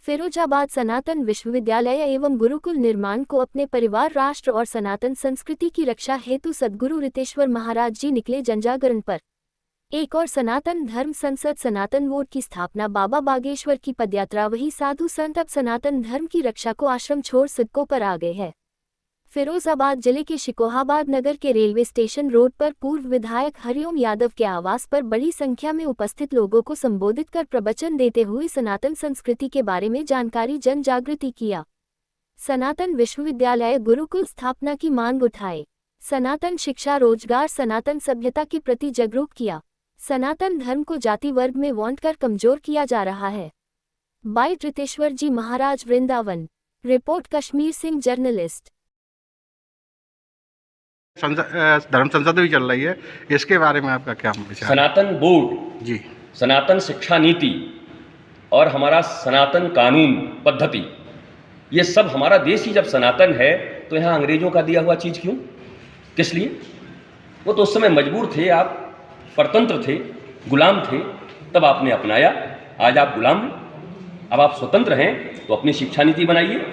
फिरोजाबाद सनातन विश्वविद्यालय एवं गुरुकुल निर्माण को अपने परिवार, राष्ट्र और सनातन संस्कृति की रक्षा हेतु सद्गुरु रितेश्वर महाराज जी निकले जनजागरण पर। एक और सनातन धर्म संसद सनातन बोर्ड की स्थापना, बाबा बागेश्वर की पदयात्रा, वही साधु संत अब सनातन धर्म की रक्षा को आश्रम छोड़ सिद्धों पर आ गए हैं। फिरोजाबाद जिले के शिकोहाबाद नगर के रेलवे स्टेशन रोड पर पूर्व विधायक हरिओम यादव के आवास पर बड़ी संख्या में उपस्थित लोगों को संबोधित कर प्रवचन देते हुए सनातन संस्कृति के बारे में जानकारी, जन जागृति किया। सनातन विश्वविद्यालय गुरुकुल स्थापना की मांग उठाए। सनातन शिक्षा, रोजगार, सनातन सभ्यता के प्रति जागरूक किया। सनातन धर्म को जाति वर्ग में बांट कर कमजोर किया जा रहा है। Bite Riteshwar ji Maharaj, Vrindavan. Report Kashmir Singh, journalist. Dharam Sansad भी चल रही है, इसके बारे में आपका क्या विचार? सनातन बोर्ड जी, सनातन शिक्षा नीति और हमारा सनातन कानून पद्धति, ये सब हमारा देश ही जब सनातन है तो यहाँ अंग्रेजों का दिया हुआ चीज़ क्यों, किस लिए? वो तो उस समय मजबूर थे, आप परतंत्र थे, गुलाम थे, तब आपने अपनाया। आज आप गुलाम हैं, अब आप स्वतंत्र हैं तो अपनी शिक्षा नीति बनाइए,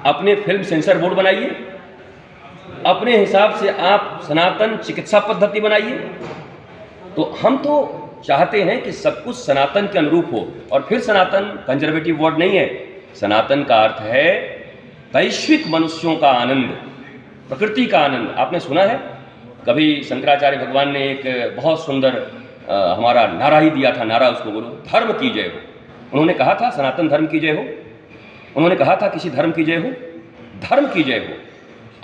अपने फिल्म सेंसर बोर्ड बनाइए, अपने हिसाब से आप सनातन चिकित्सा पद्धति बनाइए। तो हम तो चाहते हैं कि सब कुछ सनातन के अनुरूप हो। और फिर सनातन कंजर्वेटिव वर्ड नहीं है, सनातन का अर्थ है वैश्विक मनुष्यों का आनंद, प्रकृति का आनंद। आपने सुना है कभी शंकराचार्य भगवान ने एक बहुत सुंदर हमारा नारा ही दिया था, नारा उसको बोलो, धर्म की जय हो। उन्होंने कहा था सनातन धर्म की जय हो, उन्होंने कहा था किसी धर्म की जय हो, धर्म की जय हो,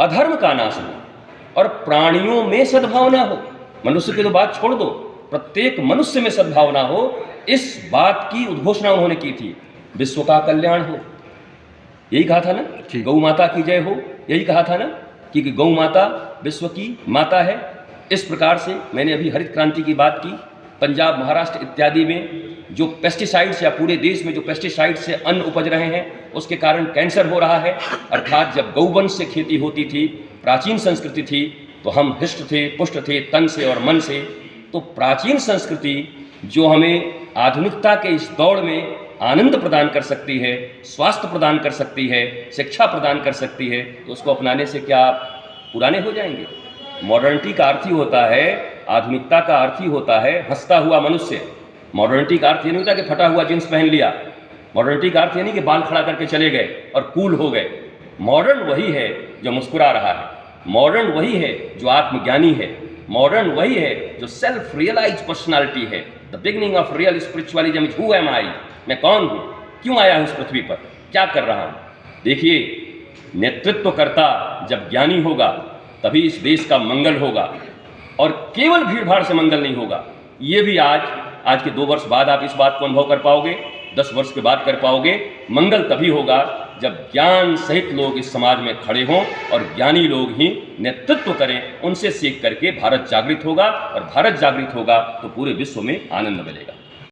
अधर्म का नाश हो और प्राणियों में सद्भावना हो। मनुष्य की तो बात छोड़ दो, प्रत्येक मनुष्य में सद्भावना हो, इस बात की उद्घोषणा उन्होंने की थी। विश्व का कल्याण हो, यही कहा था ना, गौ माता की जय हो, यही कहा था ना कि गौ माता विश्व की माता है। इस प्रकार से मैंने अभी हरित क्रांति की बात की। पंजाब, महाराष्ट्र इत्यादि में जो पेस्टिसाइड्स, या पूरे देश में जो पेस्टिसाइड से अन्न उपज रहे हैं, उसके कारण कैंसर हो रहा है। अर्थात जब गौवंश से खेती होती थी, प्राचीन संस्कृति थी, तो हम हिष्ट थे, पुष्ट थे, तन से और मन से। तो प्राचीन संस्कृति जो हमें आधुनिकता के इस दौड़ में आनंद प्रदान कर सकती है, स्वास्थ्य प्रदान कर सकती है, शिक्षा प्रदान कर सकती है, तो उसको अपनाने से क्या आप पुराने हो जाएंगे? मॉडर्निटी का अर्थ ही होता है, आधुनिकता का अर्थ ही होता है हंसता हुआ मनुष्य। मॉडर्निटी का अर्थ ये नहीं होता कि फटा हुआ जींस पहन लिया। मॉडर्निटी का अर्थ ये नहीं कि बाल खड़ा करके चले गए और कूल हो गए। मॉडर्न वही है जो मुस्कुरा रहा है, मॉडर्न वही है जो आत्मज्ञानी है, मॉडर्न वही है जो सेल्फ रियलाइज पर्सनालिटी है। The beginning of real spiritualism is who am I. मैं कौन हूँ, क्यों आया हूँ इस पृथ्वी पर, क्या कर रहा हूँ। देखिए, नेतृत्वकर्ता जब ज्ञानी होगा तभी इस देश का मंगल होगा, और केवल भीड़ भाड़ से मंगल नहीं होगा। ये भी आज के 2 वर्ष बाद आप इस बात को अनुभव कर पाओगे, 10 वर्ष के बाद कर पाओगे। मंगल तभी होगा जब ज्ञान सहित लोग इस समाज में खड़े हों और ज्ञानी लोग ही नेतृत्व करें। उनसे सीख करके भारत जागृत होगा, और भारत जागृत होगा तो पूरे विश्व में आनंद मिलेगा।